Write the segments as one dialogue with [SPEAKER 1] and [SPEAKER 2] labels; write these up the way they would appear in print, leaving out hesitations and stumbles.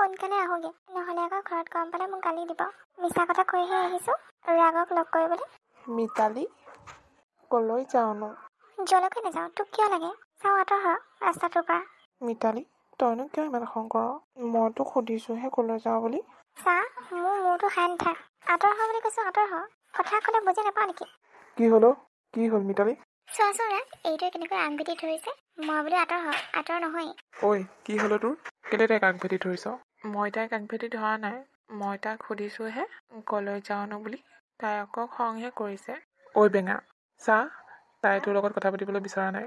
[SPEAKER 1] সোনকালে আহোগে, নহ'লে আকৌ ঘৰত গম পালে মোক গালি দিব। মিছা কথা কৈহে আহিছোঁ ৰাগক লগ কৰিবলৈ।
[SPEAKER 2] মিতালী, কলৈ যাওঁনো?
[SPEAKER 1] যলৈকে নাযাওঁ, তোক কিয় লাগে? চাওঁ আঁতৰ হ ৰাস্তাটোৰ পৰা।
[SPEAKER 2] মিতালী, তইনো কিয় ইমান খং কৰ? মই তোক সুধিছোঁহে কলৈ যাওঁ বুলি।
[SPEAKER 1] চা, মোৰ মূৰটো খাই নাথাক। আঁতৰ হ বুলি কৈছোঁ, আঁতৰ হ। কথা ক'লে বুজি নাপাওঁ নেকি?
[SPEAKER 2] কি হ'ল কি হ'ল মিতালী?
[SPEAKER 1] চোৱাচোন ৰাগ, এইটোৱে কেনেকৈ আঙুঠি ধৰিছে। মই বোলো আঁতৰ হ, আঁতৰ নহয়।
[SPEAKER 2] ঐ, কি হ'ল তোৰ? কেলে তাইক আগভেটি ধৰিছ? মই তাইক আগভেটি ধৰা নাই। মই তাইক সুধিছোঁহে কলৈ যাওঁনো বুলি। তাই আকৌ খংহে কৰিছে। ঐ বেঙা, চা, তাই তোৰ লগত কথা পাতিবলৈ বিচৰা নাই।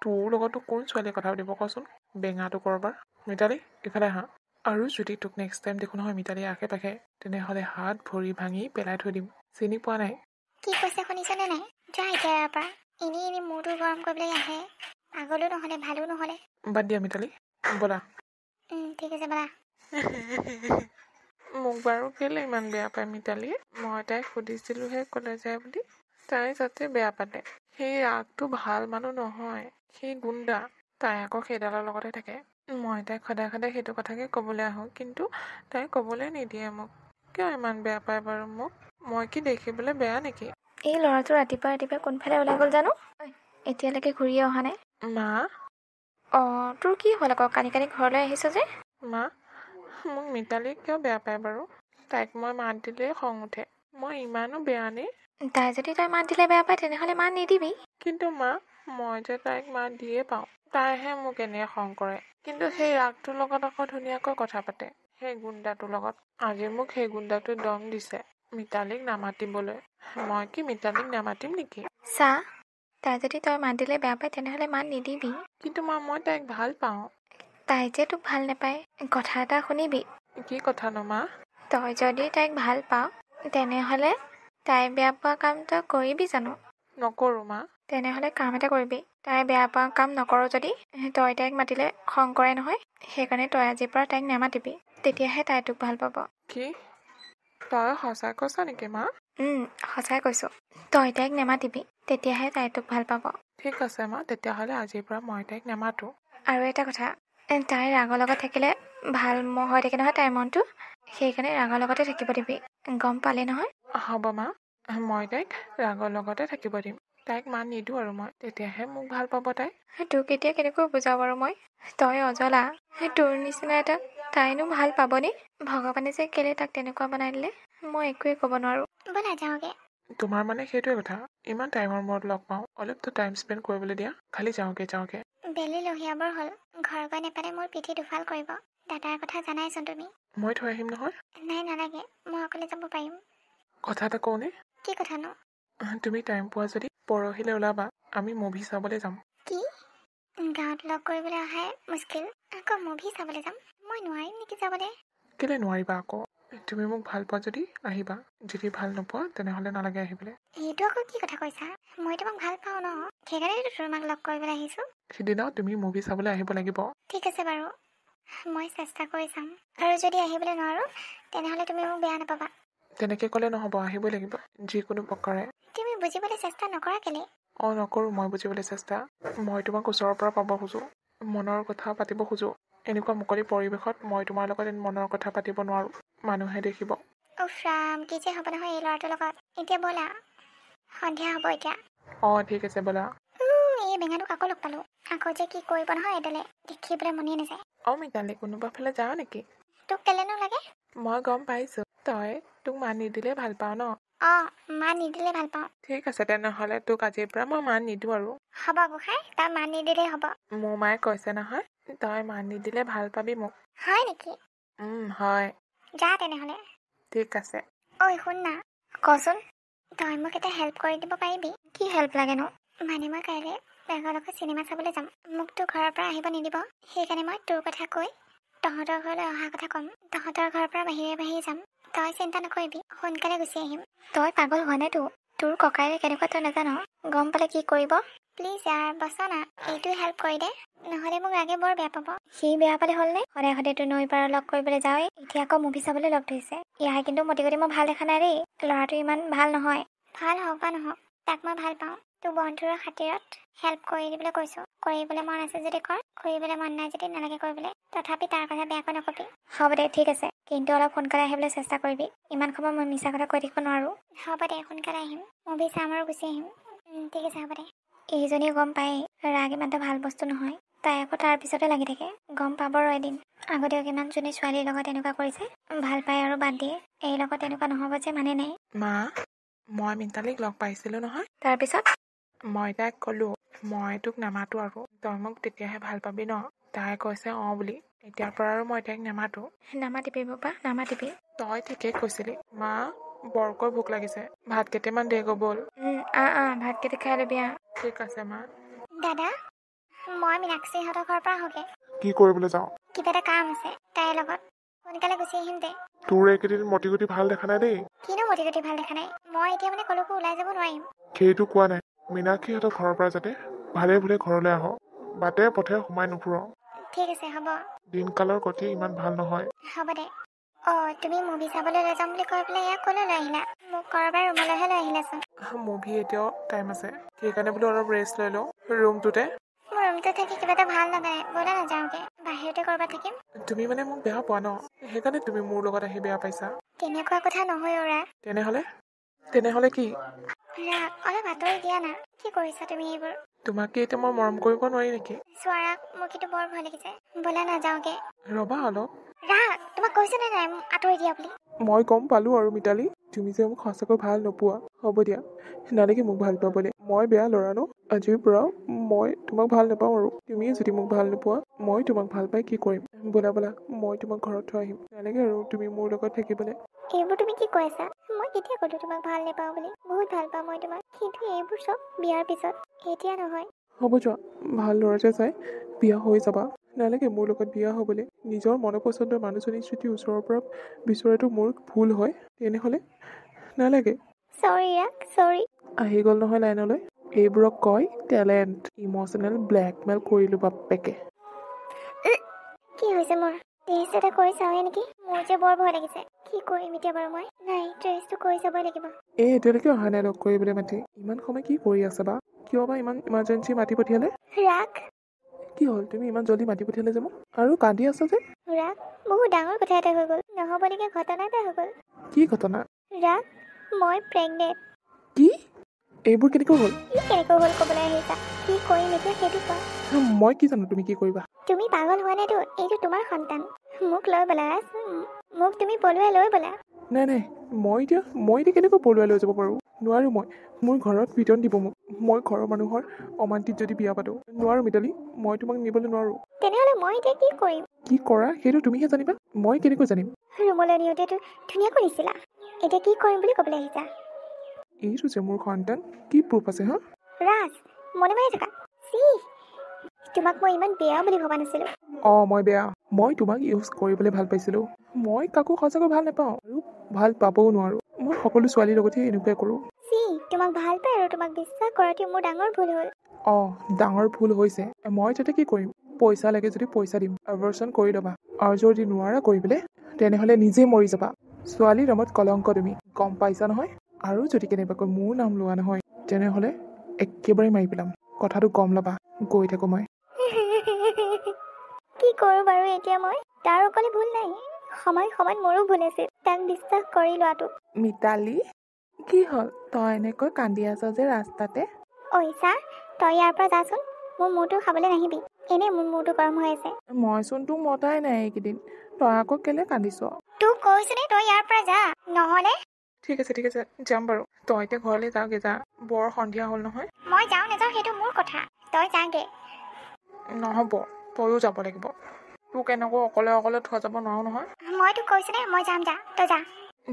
[SPEAKER 2] তোৰ লগতো কোন ছোৱালীয়ে কথা পাতিব কচোন? বেঙাটো কৰবাৰ। মিতালী, ইফালে আহা। আৰু যদি তোক নেক্সট টাইম দেখোঁ নহয় মিতালীৰ আশে পাশে, তেনেহ'লে হাত ভৰি ভাঙি পেলাই থৈ দিম। চিনি পোৱা নাই?
[SPEAKER 1] কি কৈছে শুনিছনে নাই? যা এতিয়া ইয়াৰ পৰা। এনেই মূৰটো গৰম কৰিবলৈ আহে। আগলৈও নহ'লে ভালো নহ'লে।
[SPEAKER 2] বাদ দিয়া মিতালী, ব'লা।
[SPEAKER 1] ঠিক আছে ব'লা।
[SPEAKER 2] মোক বাৰু কেলে ইমান বেয়া পায় মিতালীয়ে? মই তাইক সুধিছিলোঁহে কলৈ যায় বুলি। তাই যাতে বেয়া পালে। সেই ৰাগটো ভাল মানুহ নহয়, সেই গুণ্ডা। তাই আকৌ সেইডালৰ লগতে থাকে। মই তাইক সদায় সদায় সেইটো কথাকে ক'বলৈ আহোঁ, কিন্তু তাই ক'বলৈ নিদিয়ে মোক। কিয় ইমান বেয়া পায় বাৰু মোক? মই কি দেখিবলৈ বেয়া নেকি?
[SPEAKER 3] এই ল'ৰাটো ৰাতিপুৱা ৰাতিপুৱা কোনফালে ওলাই গ'ল জানো? এতিয়ালৈকে ঘূৰিয়ে অহা নাই।
[SPEAKER 2] মা?
[SPEAKER 3] অঁ, তোৰ কি হ'ল আকৌ? কানি কানি ঘৰলৈ আহিছ যে?
[SPEAKER 2] মা, মোক মিতালীক কিয় বেয়া পায় বাৰু? তাইক মই মাত দিলেই খং উঠে। মই ইমানো বেয়া নে?
[SPEAKER 3] তাই যদি তই মাত দিলে বেয়া পায়, তেনেহ'লে মাত নিদিবি।
[SPEAKER 2] কিন্তু মা, মই যে তাইক মাত দিয়ে পাওঁ। তাইহে মোক এনে খং কৰে। কিন্তু সেই ৰাগটোৰ লগত আকৌ ধুনীয়াকৈ কথা পাতে। সেই গুণ্ডাটোৰ লগত। আজি মোক সেই গুণ্ডাটোৱে দম দিছে মিতালীক নামাতিবলৈ। মই কি মিতালীক নামাতিম নেকি?
[SPEAKER 3] চা, তাই যদি তই মাত দিলে বেয়া পায়, তেনেহ'লে মাত নিদিবি।
[SPEAKER 2] কিন্তু মা, মই তাইক ভাল পাওঁ।
[SPEAKER 3] তাই যে তোক ভাল নাপায়, কথা এটা শুনিবি।
[SPEAKER 2] কি কথানো মা?
[SPEAKER 3] তই যদি তাইক ভাল পাওঁ, তেনেহ'লে তাই বেয়া পোৱা কাম তই কৰিবি জানো?
[SPEAKER 2] নকৰোঁ মা।
[SPEAKER 3] তেনেহ'লে কাম এটা কৰিবি। তাই বেয়া পোৱা কাম নকৰ যদি, তই তাইক মাতিলে খং কৰে নহয়। সেইকাৰণে তই আজিৰ পৰা তাইক নামাতিবি। তেতিয়াহে তাই তোক ভাল পাব।
[SPEAKER 2] কি? তই সঁচাই কৈছ নেকি মা?
[SPEAKER 3] সঁচাই কৈছোঁ। তই তাইক নামাতিবি, তেতিয়াহে তাই তোক ভাল পাব।
[SPEAKER 2] ঠিক আছে মা, তেতিয়াহ'লে আজিৰ পৰা মই তাইক নামাতো।
[SPEAKER 3] আৰু এটা কথা, তাই ৰাগৰ লগত থাকিলে ভাল হৈ থাকে নহয় তাইৰ মনটো। সেইকাৰণে ৰাগৰ লগতে থাকিব দিবি। গম পালি নহয়?
[SPEAKER 2] হ'ব মা, মই তাইক ৰাগৰ লগতে থাকিব দিম। তাইক মাত নিদিওঁ আৰু মই, তেতিয়াহে মোক ভাল পাব তাই।
[SPEAKER 3] তোক এতিয়া কেনেকৈ বুজাওঁ বাৰু মই? তই অজলা, তোৰ নিচিনা এটা তাইনো ভাল পাবনে? ভগৱানে যে কেলে তাক তেনেকুৱা বনাই দিলে, মই একোৱে ক'ব নোৱাৰোঁ।
[SPEAKER 1] ব'লা যাওঁগে।
[SPEAKER 2] তোমাৰ মানে সেইটোৱে কথা? ইমান টাইমৰ মূৰত লগ পাওঁ, অলপতো টাইম স্পেণ্ড কৰিবলৈ দিয়া। খালি যাওঁগে।
[SPEAKER 1] বেলি লহিয়াবৰ হ'ল। ঘৰ গৈ নেপালে মোৰ পিঠি দুফাল কৰিব। দাদাৰ কথা জানাইচোন তুমি।
[SPEAKER 2] মই থৈ আহিম নহয়?
[SPEAKER 1] নাই নালাগে, মই অকলে যাব পাৰিম।
[SPEAKER 2] কথা এটা কওঁনে?
[SPEAKER 1] কি কথানো?
[SPEAKER 2] তুমি টাইম পোৱা যদি পৰহিলৈ ওলাবা, আমি মুভি চাবলৈ যাম।
[SPEAKER 1] কি? গাঁৱত লগ কৰিবলৈ অহাই মুস্কিল, আকৌ মুভি চাবলৈ যাম? মই নোৱাৰিম নেকি যাবলৈ?
[SPEAKER 2] কেলে নোৱাৰিবা আকৌ? তুমি মোক ভাল পোৱা যদি আহিবা, যদি ভাল নোপোৱা তেনেহ'লে নালাগে আহিবলৈ।
[SPEAKER 1] এইটো আকৌ কি কথা কৈছা? মই তোমাক ভাল পাওঁ ন, সেইকাৰণেতো তোমাক লগ কৰিবলৈ আহিছোঁ।
[SPEAKER 2] সিদিনা তুমি মুভি চাবলৈ আহিব লাগিব।
[SPEAKER 1] ঠিক আছে বাৰু, মই চেষ্টা কৰি চাম। আৰু যদি আহিবলৈ নোৱাৰোঁ, তেনেহ'লে তুমি মোক বেয়া নাপাবা।
[SPEAKER 2] তেনেকৈ ক'লে নহ'ব, আহিবই লাগিব যিকোনো প্ৰকাৰে।
[SPEAKER 1] তুমি বুজিবলৈ চেষ্টা নকৰা কেলে?
[SPEAKER 2] নকৰোঁ মই বুজিবলৈ চেষ্টা। মই তোমাক ওচৰৰ পৰা পাব খোজোঁ, মনৰ কথা পাতিব খোজোঁ। এনেকুৱা মুকলি পৰিৱেশত মই তোমাৰ লগত মনৰ কথা পাতিব নোৱাৰোঁ, মানুহে দেখিব।
[SPEAKER 1] উফ ৰাম, কি যে হ'ব নহয় এই ল'ৰাটোৰ লগত। এতিয়া ব'লা, সন্ধিয়া হ'ব এতিয়া।
[SPEAKER 2] ঠিক আছে ব'লা।
[SPEAKER 1] এই বেঙাটোক আকৌ লগ পালোঁ। আকৌ যে কি কৰিব নহয় এইডালে, দেখিবলৈ মনেই নাযায়।
[SPEAKER 2] মিতালী, কোনোবা ফালে যাওঁ নেকি?
[SPEAKER 1] তোক কেলেনো লাগে?
[SPEAKER 2] মই গম পাইছোঁ, তই তোক মাত নিদিলে ভাল পাওঁ ন?
[SPEAKER 1] মাত নিদিলে ভাল পাওঁ।
[SPEAKER 2] ঠিক আছে তেনেহ'লে তোক আজিৰ পৰা মই মাত নিদিওঁ আৰু।
[SPEAKER 1] হ'ব গোসাঁই, তই মাত নিদিলেই হ'ব।
[SPEAKER 2] মোৰ মায়ে কৈছে নহয়, তই মাত নিদিলে ভাল পাবি মোক।
[SPEAKER 1] হয় নেকি?
[SPEAKER 2] হয়।
[SPEAKER 1] যা তেনেহ'লে।
[SPEAKER 2] ঠিক আছে।
[SPEAKER 1] ঐ শুন না।
[SPEAKER 3] কচোন।
[SPEAKER 1] তই মোক এটা হেল্প কৰি দিব পাৰিবি?
[SPEAKER 3] কি হেল্প লাগেনো?
[SPEAKER 1] মানে মই কাইলৈ বেগৰ লগত চিনেমা চাবলৈ যাম। মোক তোৰ ঘৰৰ পৰা আহিব নিদিব, সেইকাৰণে মই তোৰ কথা কৈ তহঁতৰ ঘৰলৈ অহা কথা ক'ম। তহঁতৰ ঘৰৰ পৰা বাহিৰে যাম। তই চিন্তা নকৰিবি, সোনকালে গুচি আহিম।
[SPEAKER 3] তই পাগল হোৱা নাই তোৰ ককাইৰে কেনেকুৱা তই নাজানো? গম পালে কি কৰিব?
[SPEAKER 1] প্লিজ ইয়াৰ বচা না, এইটো হেল্প কৰি দে, নহ'লে মোক ৰাগে বৰ বেয়া পাব।
[SPEAKER 3] সি বেয়া পালে হ'লনে? সদায় সদায়তো নৈ পাৰৰ লগ কৰিবলৈ যাওঁৱেই, এতিয়া আকৌ মুভি চাবলৈ লগ ধৰিছে। ইয়াৰ কিন্তু মতি গতি মই ভাল দেখা নাই দেই। ল'ৰাটো ইমান ভাল নহয়।
[SPEAKER 1] ভাল হওক বা নহওক, তাক মই ভাল পাওঁ। তোৰ বন্ধুৰ খাতিৰত হেল্প কৰি দিবলৈ কৈছোঁ। কৰিবলৈ মন আছে যদি কৰ, কৰিবলৈ মন নাই যদি নালাগে কৰিবলৈ। তথাপি তাৰ কথা বেয়াকৈ নকবি। হ'ব দে, ঠিক আছে, কিন্তু অলপ সোনকালে আহিবলৈ চেষ্টা কৰিবি। ইমান সময় মই মিছা কথা কৈ থাকিব নোৱাৰোঁ। হ'ব দে, সোনকালে আহিম। মুভি চাম আৰু গুচি আহিম। ঠিক আছে, হ'ব দে। এইজনীও গম পায়েই ৰাগ ইমান এটা ভাল বস্তু নহয়। তাই আকৌ তাৰ পিছতে লাগি থাকে। গম পাব আৰু এদিন। আগতেও কিমানজনী ছোৱালীৰ লগত এনেকুৱা কৰিছে, ভাল পায় আৰু বাদ দিয়ে। এই লগত এনেকুৱা নহ'ব যে মানে নাই।
[SPEAKER 2] মা, মই মিতালীক লগ পাইছিলোঁ নহয়।
[SPEAKER 3] তাৰপিছত
[SPEAKER 2] মই তাইক ক'লোঁ মই তোক নামাতো আৰু তই মোক তেতিয়াহে ভাল পাবি ন। তাই কৈছে অঁ বুলি। এতিয়াৰ পৰা আৰু মই তাইক নামাতো।
[SPEAKER 3] নামাতিবি বাবা, নামাতিবি।
[SPEAKER 2] তই ঠিকেই কৈছিলি। মা, বৰকৈ ভোক লাগিছে। ভাত কেইটামান দেগৈ ব'ল।
[SPEAKER 3] ভাতকেইটা খাই ল'বি আহ।
[SPEAKER 2] ঠিক আছে মা।
[SPEAKER 1] দাদা, মই মীনাক্ষীহঁতৰ ঘৰৰ পৰা আহোঁগৈ।
[SPEAKER 4] কি কৰিবলৈ যাওঁ?
[SPEAKER 1] কিবা এটা কাম আছে তাইৰ লগত। সোনকালে গুচি আহিম দে।
[SPEAKER 4] তোৰ এইকেইদিন মটিগুটি ভাল দেখা নাই দেই।
[SPEAKER 1] কিনো মটিগতি ভাল দেখা নাই? মই এতিয়া মানে কলৈকো ওলাই যাব নোৱাৰিম।
[SPEAKER 4] সেইটো কোৱা নাই। মীনাক্ষীহঁতৰ ঘৰৰ পৰা যাতে ভালে ভুলে ঘৰলৈ আহ। বাটে পথে সোমাই নুফুৰ।
[SPEAKER 1] ঠিক আছে, হ'ব।
[SPEAKER 4] দিনকালৰ গতি ইমান ভাল নহয়।
[SPEAKER 1] হ'ব দে। তুমি মুভি চাবলৈ লৈ যাম বুলি কৈ পেলাই ইয়াক ক'লৈ লৈ আহিলা? মোক ক'ৰবাৰ ৰুমলৈহে লৈ আহিলাচোন।
[SPEAKER 2] মুভি এতিয়াও টাইম আছে, সেইকাৰণে বোলো অলপ ৰেষ্ট লৈ লওঁ ৰুমটোতে।
[SPEAKER 1] মোৰ ৰুমটোত থাকি কিবা এটা ভাল নালাগে। ব'লা নাযাওঁগে, বাহিৰতে ক'ৰবাত থাকিম।
[SPEAKER 2] তুমি মানে মোক বেয়া পোৱা ন, সেইকাৰণে তুমি মোৰ লগত আহি বেয়া পাইছা।
[SPEAKER 1] তেনেকুৱা কথা নহয় অ' ৰাগ।
[SPEAKER 2] তেনেহ'লে কি?
[SPEAKER 1] ৰাগ, অলপ আঁতৰি দিয়া না। কি কৰিছা তুমি এইবোৰ?
[SPEAKER 2] তোমাক কি এতিয়া মই মৰম কৰিব নোৱাৰি নেকি?
[SPEAKER 1] চোৱা ৰাগ, মোৰ কিন্তু বৰ ভয় লাগিছে। ব'লা নাযাওঁগে।
[SPEAKER 2] ৰ'বা অলপ।
[SPEAKER 1] ৰাগ, তোমাক কৈছেনে নাই আঁতৰি দিয়া বুলি?
[SPEAKER 2] মই গম পালোঁ আৰু মিতালী, তুমি যে মোক সঁচাকৈ ভাল নোপোৱা। হ'ব দিয়া, নালাগে মোক ভাল পাবলৈ। মই বেয়া ল'ৰা ন। আজিৰ পৰা মই তোমাক ভাল নাপাওঁ আৰু। তুমিয়ে যদি মোক ভাল নোপোৱা, মই তোমাক ভাল পাই কি কৰিম? ব'লা মই তোমাক ঘৰত থৈ আহিম। নালাগে আৰু তুমি মোৰ লগত থাকিবলৈ।
[SPEAKER 1] এইবোৰ তুমি কি কৈ আছা? মই কেতিয়া ক'লো তোমাক ভাল নাপাওঁ বুলি? বহুত ভাল পাওঁ মই তোমাক। কিন্তু এইবোৰ চব বিয়াৰ পিছত, এতিয়া নহয়।
[SPEAKER 2] হ'ব যোৱা, ভাল ল'ৰা যে চাই বিয়া হৈ যাবা। নালাগে মোৰ লগত বিয়া হ'বলৈ। নিজৰ মনপচন্দৰ মানুহজনীক যদি ওচৰৰ পৰা বিচৰাটো মোৰ ভুল হয়, তেনেহ'লে নালাগে।
[SPEAKER 1] চৰি ৰাগ, চৰি।
[SPEAKER 2] আহি গ'ল নহয় লাইনলৈ। এইবোৰক কয় টেলেণ্ট। ইম'চনেল ব্লেকমেইল কৰিলোঁ বাপেকে।
[SPEAKER 1] কি হৈছে মোৰ? টেষ্ট এটা কৰি চাওঁৱে নেকি? মোৰ যে বৰ ভয় লাগিছে। কি কৰিম এতিয়া বাৰু মই? নাই, টেষ্টটো কৰি চাবই লাগিব।
[SPEAKER 2] এতিয়ালৈকে অহা নাই লগ কৰিবলৈ মাতি। ইমান সময় কি কৰি আছে বা? কিয় বা ইমান ইমাৰ্জেঞ্চি মাতি পঠিয়ালে?
[SPEAKER 1] ৰাগ,
[SPEAKER 2] কি হ'ল তুমি ইমান জল্দি মাতি পঠিয়ালে যে মোক? আৰু কান্দি আছা যে?
[SPEAKER 1] ৰাগ, বহুত ডাঙৰ কথা এটা হৈ গ'ল। নহ'বলগীয়া ঘটনা এটা হৈ গ'ল।
[SPEAKER 2] কি ঘটনা?
[SPEAKER 1] ৰাগ, মই প্ৰেগনেণ্ট।
[SPEAKER 2] কি? এইবোৰ কেনেকৈ হ'ল?
[SPEAKER 1] কি কেনেকৈ হ'ল ক'বলৈ আহিছা? কি কৰিম এতিয়া সেইটো কোৱা?
[SPEAKER 2] মই কি জানো তুমি কি কৰিবা?
[SPEAKER 1] তুমি পাগল হোৱা নাইতো? এইটো তোমাৰ সন্তান। মোক লৈ ব'লা ৰাজ। মোক তুমি পলুৱাই লৈ ব'লা।
[SPEAKER 2] নাই, মই এতিয়া কেনেকৈ পলুৱাই লৈ যাব পাৰোঁ? নোৱাৰোঁ মই। মোৰ ঘৰত পিটন দিব মোক। মই ঘৰৰ মানুহৰ অমান্তিত যদি বিয়া পাতোঁ। নোৱাৰোঁ মিতালী, মই তোমাক নিবলৈ নোৱাৰোঁ।
[SPEAKER 1] তেনেহ'লে মই এতিয়া কি কৰিম?
[SPEAKER 2] কি কৰা সেইটো তুমিহে জানিবা। মই কেনেকৈ জানিম?
[SPEAKER 1] ৰুমলৈ নিওঁতেতো ধুনীয়াকৈ নিছিলা। এতিয়া কি কৰিম বুলি ক'বলৈ আহিছা?
[SPEAKER 2] এইটো যে মোৰ সন্তান, কি প্ৰুফ আছে হা?
[SPEAKER 1] ৰাজ, মনে মনে থাকা। তোমাক মই ইমান বেয়া বুলি ভবা নাছিলোঁ।
[SPEAKER 2] মই বেয়া। মই তোমাক ইউজ কৰিবলৈ ভাল পাইছিলোঁ। মই কাকো সঁচাকৈ ভাল নাপাওঁ আৰু ভাল পাবও নোৱাৰোঁ। মই সকলো ছোৱালীৰ লগতে এনেকুৱাই কৰোঁ।
[SPEAKER 1] তোমাক ভাল পাই আৰু তোমাক বিশ্বাস কৰাটো মোৰ ডাঙৰ ভুল হ'ল।
[SPEAKER 2] ডাঙৰ ভুল হৈছে। মই তাতে কি কৰিম? পইচা লাগে যদি পইচা দিম। এবৰ্চন কৰি ল'বা। আৰু যদি নোৱাৰা কৰিবলৈ, তেনেহ'লে নিজে মৰি যাবা। ছোৱালীৰ নামত কলংক তুমি, গম পাইছা নহয়? আৰু যদি কেনেবাকৈ মোৰ নাম লোৱা নহয়, তেনেহ'লে একেবাৰে মাৰি পেলাম। কথাটো গম ল'বা। গৈ থাকোঁ মই।
[SPEAKER 1] কি কৰোঁ বাৰু এতিয়া মই? তাৰ অকলে ভুল নাই। সময়ত মোৰো ভুল আছিল তাক বিশ্বাস কৰি লোৱাটো।
[SPEAKER 2] মিতালী, কি হ'ল? তই এনেকৈ কান্দি আছ যে ৰাস্তাতে?
[SPEAKER 1] ঐ চা, তই ইয়াৰ পৰা যাচোন। মোৰ মূৰটো খাবলৈ নাহিবি। এনেই মোৰ মূৰটো গৰম হৈ আছে।
[SPEAKER 2] মইচোন তোক মতাই নাই এইকেইদিন। তই আকৌ কেলে কান্দিছ?
[SPEAKER 1] তোক কৈছোনে তই ইয়াৰ পৰা যা, নহ'লে।
[SPEAKER 2] ঠিক আছে যাম বাৰু। তই এতিয়া ঘৰলৈ যাওঁগে যা। বৰ সন্ধিয়া হ'ল নহয়।
[SPEAKER 1] মই যাওঁ নাযাওঁ সেইটো মোৰ কথা। তই যাগে।
[SPEAKER 2] নহ'ব, তয়ো যাব লাগিব। তোক এনেকৈ অকলে থৈ যাব নোৱাৰো নহয়।
[SPEAKER 1] মই তোক কৈছোনে মই যাম, যা তই যা।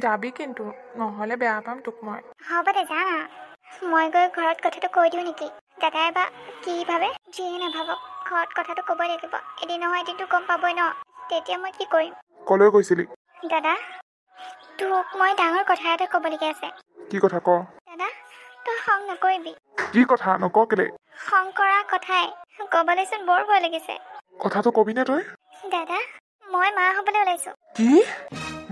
[SPEAKER 2] যাবি কিন্তু, নহ'লে বেয়া পাম তোক মই।
[SPEAKER 1] হ'ব দে যা না। মই গৈ ঘৰত কথাটো কৈ দিওঁ নেকি? দাদাই বা কি ভাবে? যিয়ে নাভাবক ঘৰত কথাটো ক'বই লাগিব। এদিন নহয় এদিনটো গম পাবই ন। তেতিয়া মই কি কৰিম?
[SPEAKER 4] কলৈ গৈছিলি?
[SPEAKER 1] দাদা, তোক মই ডাঙৰ কথা এটা ক'বলগীয়া আছে।
[SPEAKER 4] কি কথা ক?
[SPEAKER 1] দাদা, তই খং নকৰিবি।
[SPEAKER 4] কি কথা নক কেলে?
[SPEAKER 1] খং কৰা কথাই ক'বলৈচোন বৰ ভয় লাগিছে।
[SPEAKER 4] কথাটো কবিনে তই?
[SPEAKER 1] দাদা, মই মা হ'বলৈ ওলাইছোঁ।
[SPEAKER 4] কি?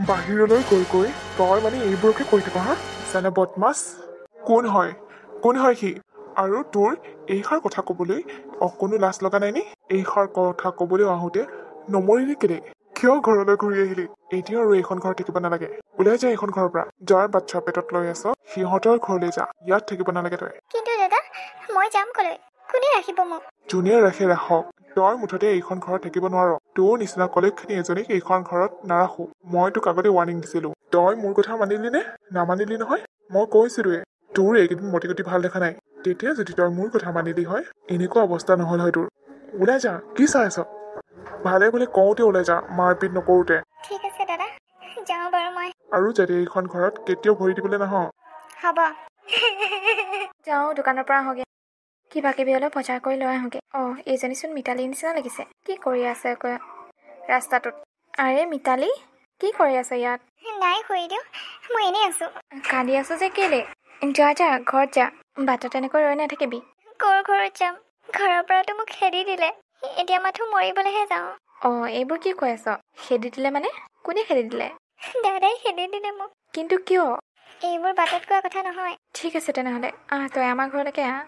[SPEAKER 4] বাহিৰলৈ গৈ তই মানে এইবোৰকে কৰি থাক হা? জানে বদমাছ? কোন হয় সি? আৰু তোৰ এইষাৰ কথা ক'বলৈ অকণো লাজ লগা নাই নে? এইষাৰ কথা ক'বলৈ আহোঁতে নমৰিলি কেলে? কিয় ঘৰলৈ ঘূৰি আহিলি? এতিয়া আৰু এইখন ঘৰত থাকিব নালাগে। ওলাই যা এইখন ঘৰৰ পৰা। যাৰ বাচ্ছা পেটত লৈ আছ সিহঁতৰ ঘৰলৈ যা। ইয়াত থাকিব নালাগে তই।
[SPEAKER 1] কিন্তু দাদা মই যাম কলৈ? কোনে ৰাখিব মোক?
[SPEAKER 4] যোনে ৰাখে ৰাখক। তই মুঠতে এইখন ঘৰত থাকিব নোৱাৰ। তোৰ নিচিনা কলেজখিনি এজনীক এইখন ঘৰত নাৰাখো। মই তোক আগতে ৱাৰ্ণিং দিছিলো। তই মোৰ কথা মানিলি নে? নামানিলি নহয়। মই কৈছিলোৱে তোৰ এইকেইদিন মতিগতি ভাল দেখা নাই। তেতিয়া যদি তই মোৰ কথা মানিলি হয় এনেকুৱা অৱস্থা নহল হয় তোৰ। ওলাই যা। কি চাই আছ? ভালে বুলি কওঁতে ওলাই যা, মাৰপিট নকৰোঁতে।
[SPEAKER 1] ঠিক আছে দাদা যাওঁ বাৰু মই।
[SPEAKER 4] আৰু যাতে এইখন ঘৰত কেতিয়াও ভৰি দিবলৈ নাহ।
[SPEAKER 1] হ'ব।
[SPEAKER 3] যাওঁ দোকানৰ পৰা আহোঁগৈ। কিবা কিবি অলপ বজাৰ কৰি লৈ আহোঁগৈ। অঁ এইজনীচোন মিতালীৰ নিচিনা লাগিছে। কি কৰি আছে আকৌ ৰাস্তাটোত? আৰে মিতালী কি কৰি আছে ইয়াত?
[SPEAKER 1] নাই খুৰীদেউ মই এনেই আছোঁ।
[SPEAKER 3] কান্দি আছো যে কেলে? যা যা ঘৰত যা। বাটত এনেকৈ ৰৈ নাথাকিবি।
[SPEAKER 1] ক'ৰ ঘৰত যাম? ঘৰৰ পৰাতো মোক খেদি দিলে। এতিয়া মাথো মৰিবলৈহে যাওঁ।
[SPEAKER 3] অঁ এইবোৰ কি কৈ আছ? খেদি দিলে মানে? কোনে খেদি দিলে?
[SPEAKER 1] দাদাই খেদি দিলে মোক।
[SPEAKER 3] কিন্তু কিয়?
[SPEAKER 1] এইবোৰ বাটত কোৱা কথা নহয়।
[SPEAKER 3] ঠিক আছে তেনেহ'লে তই আমাৰ ঘৰলৈকে আহ।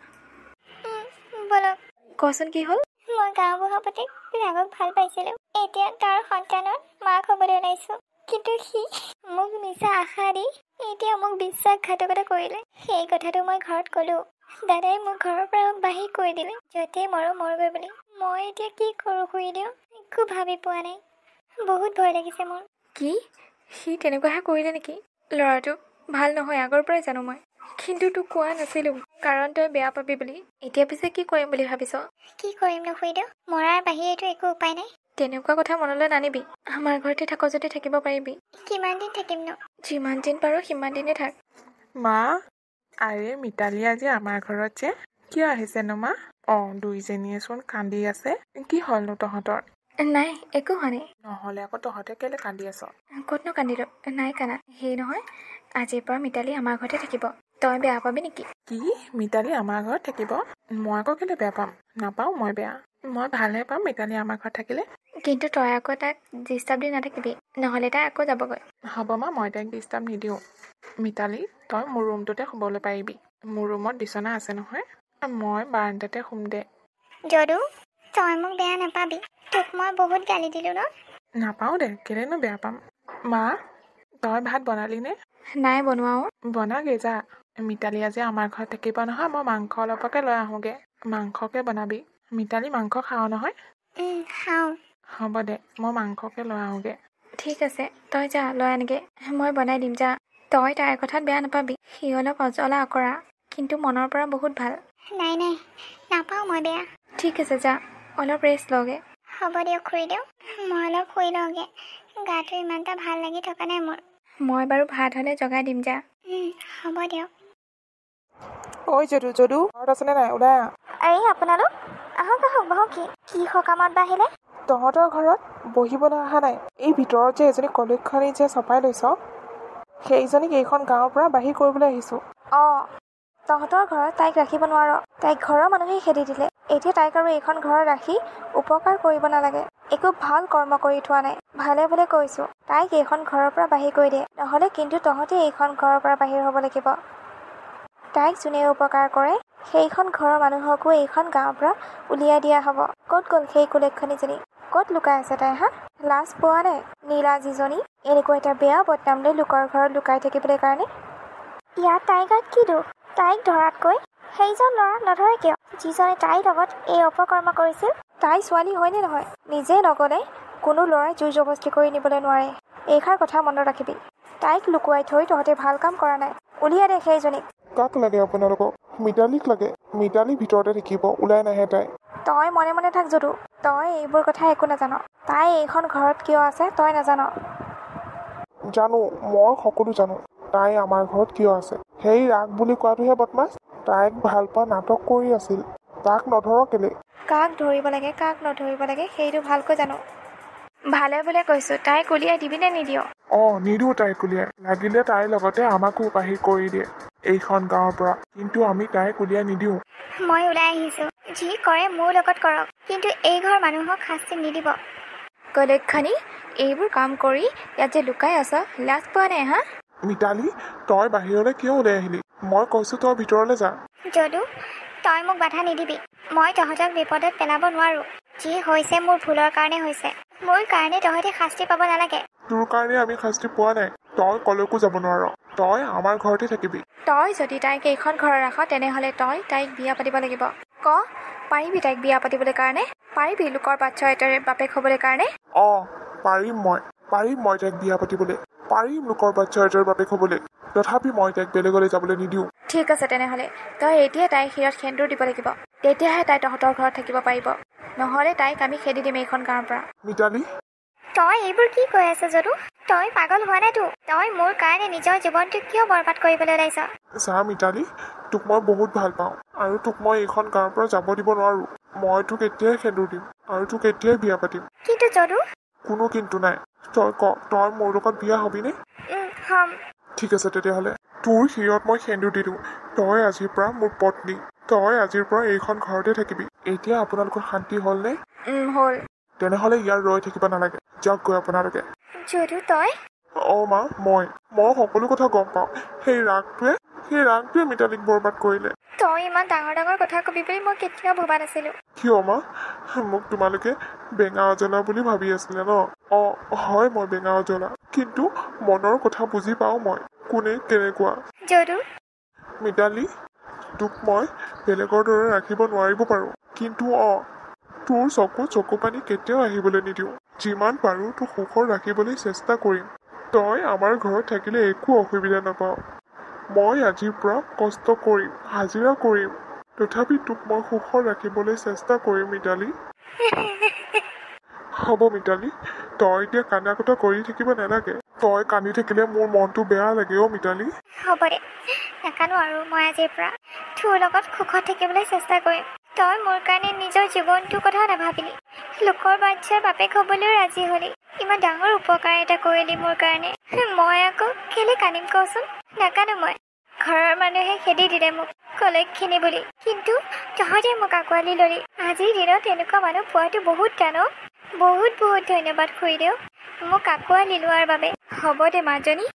[SPEAKER 1] বলক।
[SPEAKER 3] কচোন কি হ'ল?
[SPEAKER 1] মই গাঁওবুঢ়াপতিক ৰাগক ভাল পাইছিলোঁ। এতিয়া তাৰ সন্তানৰ মাক হ'বলৈ ওলাইছোঁ। কিন্তু সি মোক মিছা আশা দি এতিয়া মোক বিশ্বাসঘাতকতা কৰিলে। সেই কথাটো মই ঘৰত ক'লোঁ। দাদাই মোক ঘৰৰ পৰা বাহিৰ কৰি দিলে। য'তেই মৰো মৰগৈ বুলি। মই এতিয়া কি কৰোঁ খুৰীদেউ একো ভাবি পোৱা নাই। বহুত ভয় লাগিছে মোৰ।
[SPEAKER 3] কি সি তেনেকুৱাহে কৰিলে নেকি? ল'ৰাটো ভাল নহয় আগৰ পৰাই জানো মই। কিন্তু তোক কোৱা নাছিলোঁ কাৰণ তই বেয়া পাবি বুলি। এতিয়া পিছে কি কৰিম বুলি ভাবিছ?
[SPEAKER 1] কি কৰিম নো খুৰীদেউ? মৰাৰ বাহিৰেতো একো উপায় নাই।
[SPEAKER 3] তেনেকুৱা কথা মনলৈ নানিবি। আমাৰ ঘৰতে থাক যদি থাকিব পাৰিবি।
[SPEAKER 1] কিমান দিন থাকিম নো?
[SPEAKER 3] যিমান দিন পাৰো সিমান দিনে থাক।
[SPEAKER 2] মা আৰে মিতালী আজি আমাৰ ঘৰত যে কিয় আহিছেনো মা? অঁ দুইজনীয়েচোন কান্দি আছে। কি হ'লনো তহঁতৰ?
[SPEAKER 3] নাই একো হোৱা নাই।
[SPEAKER 2] নহ'লে আকৌ তহঁতে কেলে কান্দি আছ?
[SPEAKER 3] ক'তনো কান্দিলো? নাই কান্দা। সেই নহয় আজিৰ পৰা মিতালী আমাৰ ঘৰতে থাকিব। তই বেয়া পাবি নেকি?
[SPEAKER 2] কি মিতালী আমাৰ ঘৰত থাকিব? মই আকৌ কেলে বেয়া পাম? নাপাওঁ মই বেয়া। মই ভালহে পাম মিতালী আমাৰ ঘৰত থাকিলে।
[SPEAKER 3] কিন্তু তই আকৌ তাক ডিষ্টাৰ্ব দি নাথাকিবি, নহ'লে তাই আকৌ যাবগৈ।
[SPEAKER 2] হ'ব মা মই তাইক ডিষ্টাৰ্ব নিদিওঁ। মিতালী তই মোৰ ৰুমটোতে শুবলৈ পাৰিবি। মোৰ ৰুমত বিচনা আছে নহয়। মই বাৰাণ্ডাতে শুম দে।
[SPEAKER 1] যদু তই মোক বেয়া নাপাবি। তোক মই বহুত গালি দিলোঁ ন?
[SPEAKER 2] নাপাওঁ দে কেলেনো বেয়া পাম। মা তই ভাত বনালি নে?
[SPEAKER 3] নাই বনোৱাও।
[SPEAKER 2] বনাগে যা। মিতালী আজি আমাৰ ঘৰত থাকিব নহয়। মই মাংস অলপকে লৈ আহোঁগৈ। মাংসকে বনাবি। মিতালী মাংস খাওঁ নহয়?
[SPEAKER 1] খাওঁ।
[SPEAKER 2] হ'ব দে মই মাংসকে লৈ আহোঁগৈ।
[SPEAKER 3] ঠিক আছে তই যা লৈ আনগে। মই বনাই দিম যা। তই তাইৰ কথাত বেয়া নাপাবি। সি অলপ অজলা অকৰা কিন্তু মনৰ পৰা বহুত ভাল।
[SPEAKER 1] নাই নাই নাপাওঁ মই বেয়া।
[SPEAKER 3] ঠিক আছে যা অলপ ৰেষ্ট লগে।
[SPEAKER 1] হ'ব দিয়ক খুৰীদেউ মই অলপ শুই লওঁগৈ। গাটো ইমান এটা ভাল লাগি থকা নাই মোৰ।
[SPEAKER 3] মই বাৰু ভাত হ'লে জগাই দিম যা।
[SPEAKER 1] হ'ব দিয়ক।
[SPEAKER 2] ঐ যদু যদু ঘৰত আছেনে নাই? ওলাই আহ।
[SPEAKER 1] আৰে আপোনালোক আহক আহক বহক। কি সকামত বা আহিলে?
[SPEAKER 2] তহঁতৰ ঘৰত বহিবলৈ অহা নাই। এই ভিতৰত যে এজনী কলক্ষণী যে চপাই লৈছ সেইজনীক এইখন গাঁৱৰ পৰা বাহিৰ কৰিবলৈ আহিছোঁ।
[SPEAKER 3] অঁ তহঁতৰ ঘৰত তাইক ৰাখিব নোৱাৰ। তাইক ঘৰৰ মানুহেই খেদি দিলে। এতিয়া তাইক আৰু এইখন ঘৰত ৰাখি উপকাৰ কৰিব নালাগে। একো ভাল কৰ্ম কৰি থোৱা নাই। ভালে ভালে কৈছোঁ তাইক এইখন ঘৰৰ পৰা বাহিৰ কৰি দিয়ে। নহ'লে কিন্তু তহঁতে এইখন ঘৰৰ পৰা বাহিৰ হ'ব লাগিব। তাইক যোনে উপকাৰ কৰে সেইখন ঘৰৰ মানুহকো এইখন গাঁৱৰ পৰা উলিয়াই দিয়া হ'ব। ক'ত গ'ল সেই কুলক্ষণীজনী? ক'ত লুকাই আছে তাই? লাজ পোৱা নাই নীলা যিজনী এনেকুৱা এটা বেয়া বদনাম লৈ লোকৰ ঘৰত লুকাই থাকিবলৈ কাৰণে?
[SPEAKER 1] ইয়াত তাইৰ গাত কি দুখ? তাইক ধৰাতকৈ সেইজন ল'ৰা নধৰে কিয় যিজনে তাইৰ লগত এই অপকৰ্ম কৰিছিল?
[SPEAKER 3] তাই ছোৱালী হয়নে নহয়? নিজে নগ'লে কোনো ল'ৰাই জোৰ জবস্তি কৰি নিবলৈ নোৱাৰে। এইষাৰ কথা মনত ৰাখিবি। তাইক লুকুৱাই থৈ তহঁতে ভাল কাম কৰা নাই। উলিয়াই দে সেইজনীক।
[SPEAKER 4] কাক লাগে আপোনালোকক? মিতালীক লাগে। মিতালী ভিতৰতে থাকিব, ওলাই নাহে তাই।
[SPEAKER 3] তই মনে মনে থাক যদু। তই এইবোৰ কথা একো নাজান। তাই এইখন ঘৰত কিয় আছে তই নাজান।
[SPEAKER 4] জানো মই সকলো জানো। তাই আমাৰ ঘৰত কিয় আছে। সেই ৰাগ বুলি কোৱাটোহে বদমাছ। তাইক ভাল পোৱা নাটক কৰি আছিল। তাক নধৰ কেলে?
[SPEAKER 3] কাক ধৰিব লাগে কাক নধৰিব লাগে সেইটো ভালকৈ জানো। ভালে ভালে কৈছোঁ তাইক উলিয়াই দিবি নে নিদিয়?
[SPEAKER 4] নিদিওঁ তাইক উলিয়াই। লাগিলে তাইৰ লগতে আমাকো বাহিৰ কৰি দিয়ে এইখন গাঁৱৰ পৰা। কিন্তু আমি তাইক উলিয়াই নিদিওঁ।
[SPEAKER 1] মই ওলাই আহিছোঁ। যি কৰে মোৰ লগত কৰক কিন্তু এই ঘৰ মানুহক শাস্তি নিদিব।
[SPEAKER 3] কলক্ষণী এইবোৰ কাম কৰি ইয়াত যে লুকাই আছ লাজ পোৱা নাই?
[SPEAKER 4] মিতালী তই বাহিৰলৈ কিয় ওলাই আহিলি? মই কৈছোঁ তই ভিতৰলৈ যা।
[SPEAKER 1] যদু তই মোক বাধা নিদিবি। মই তহঁতক বিপদত পেলাব নোৱাৰোঁ। যি হৈছে মোৰ ভুলৰ কাৰণে হৈছে। মোৰ কাৰণে তহঁতে শাস্তি পাব নালাগে।
[SPEAKER 4] তোৰ কাৰণে আমি শাস্তি পোৱা নাই। তই কলৈকো যাব নোৱাৰ। তই আমাৰ ঘৰতে থাকিবি।
[SPEAKER 3] তই যদি তাইক এইখন ঘৰত ৰাখ তেনেহ'লে তই তাইক বিয়া পাতিব লাগিব। ক পাৰিবি তাইক বিয়া পাতিবলৈ কাৰণে? পাৰিবি লোকৰ বাচ্ছা এটাৰে বাপেক হ'বলৈ কাৰণে?
[SPEAKER 4] পাৰিম মই তাইক বিয়া পাতিবলৈ। পাৰিম লোকৰ বাচ্ছা এটাৰ বাপেক হ'বলৈ। তথাপি মই তাইক বেলেগলৈ যাবলৈ নিদিওঁ।
[SPEAKER 3] ঠিক আছে তেনেহ'লে তই এতিয়াই তাইক শিৰত সেন্দুৰ দিব লাগিব। তেতিয়াহে তাই তহঁতৰ ঘৰত থাকিব পাৰিব। নহ'লে তাইক আমি খেদি দিম এইখন গাঁৱৰ পৰা।
[SPEAKER 4] মিতালী,
[SPEAKER 1] তই এইবোৰ কি কৈ আছ যদু? তই পাগল হোৱা নাইতো? তই মোৰ কাৰণে নিজৰ জীৱনটো কিয় বৰবাদ কৰিবলৈ ওলাইছ?
[SPEAKER 4] চা মিতালী, তোক মই বহুত ভাল পাওঁ আৰু তোক মই এইখন গাঁৱৰ পৰা যাব দিব নোৱাৰোঁ। মই তোক এতিয়াই সেন্দুৰ দিম আৰু তোক এতিয়াই বিয়া পাতিম।
[SPEAKER 1] কিন্তু যদু?
[SPEAKER 4] কোনো কিন্তু নাই। তই ক, তই মোৰ লগত বিয়া হবিনে?
[SPEAKER 1] হম।
[SPEAKER 4] ঠিক আছে তেতিয়াহ'লে তোৰ শিৰত মই সেন্দুৰ দি দিওঁ। তই আজিৰ পৰা মোৰ পত্নী। তই আজিৰ পৰা এইখন ঘৰতে থাকিবি। এতিয়া আপোনালোকৰ শান্তি হ'লনে?
[SPEAKER 3] হ'ল।
[SPEAKER 4] তেনেহ'লে ইয়াৰ ৰৈ থাকিব নালাগে। যাওক গৈ আপোনালোকে।
[SPEAKER 1] যদু তই?
[SPEAKER 4] মা, মই সকলো কথা গম পাওঁ। সেই ৰাগটোৱে মিতালীক বৰবাদ কৰিলে।
[SPEAKER 1] তই ইমান ডাঙৰ ডাঙৰ কথা কবি বুলি মই কেতিয়াও ভবা নাছিলোঁ।
[SPEAKER 4] কিয় মা? মোক তোমালোকে বেঙা অজলা বুলি ভাবি আছিলে ন? হয় মই বেঙা অজলা, কিন্তু মনৰ কথা বুজি পাওঁ মই কোনে কেনেকুৱা।
[SPEAKER 1] যদু
[SPEAKER 4] মিতালী, তোক মই বেলেগৰ দৰে ৰাখিব নোৱাৰিব পাৰোঁ, কিন্তু তোৰ চকু পানী কেতিয়াও আহিবলৈ নিদিওঁ। যিমান পাৰোঁ তোক সুখৰ ৰাখিবলৈ চেষ্টা কৰিম। তই আমাৰ ঘৰত থাকিলে একো অসুবিধা নাপাওঁ। মই আজিৰ পৰা কষ্ট কৰিম, হাজিৰা কৰিম, তথাপি তোক মই সুখৰ ৰাখিবলৈ চেষ্টা কৰিম মিতালী। হ'ব মিতালী, তই এতিয়া কান্দা কটা কৰি থাকিব নালাগে। তই কান্দি থাকিলে মোৰ মনটো বেয়া লাগে মিতালী।
[SPEAKER 1] হ'ব দে, নাকানো আৰু মই আজিৰ পৰা তোৰ লগত সুখত থাকিবলৈ চেষ্টা কৰিম। তই মোৰ কাৰণে নিজৰ জীৱনটোৰ কথা নাভাবিলি। লোকৰ বাচ্ছাৰ বাপেক হ'বলৈও ৰাজি হলি। ইমান ডাঙৰ উপকাৰ এটা কৰিলি মোৰ কাৰণে। মই আকৌ কেলে কান্দিম কচোন? নাকানো মই। ঘৰৰ মানুহে খেদি দিলে মোক কলক্ষিনী বুলি, কিন্তু তহঁতে মোক আঁকোৱালি ললি। আজিৰ দিনত এনেকুৱা মানুহ পোৱাটো বহুত টান। বহুত ধন্যবাদ খুৰীদেউ, মোক আঁকোৱালি লোৱাৰ বাবে। হ'ব দে মাজনী।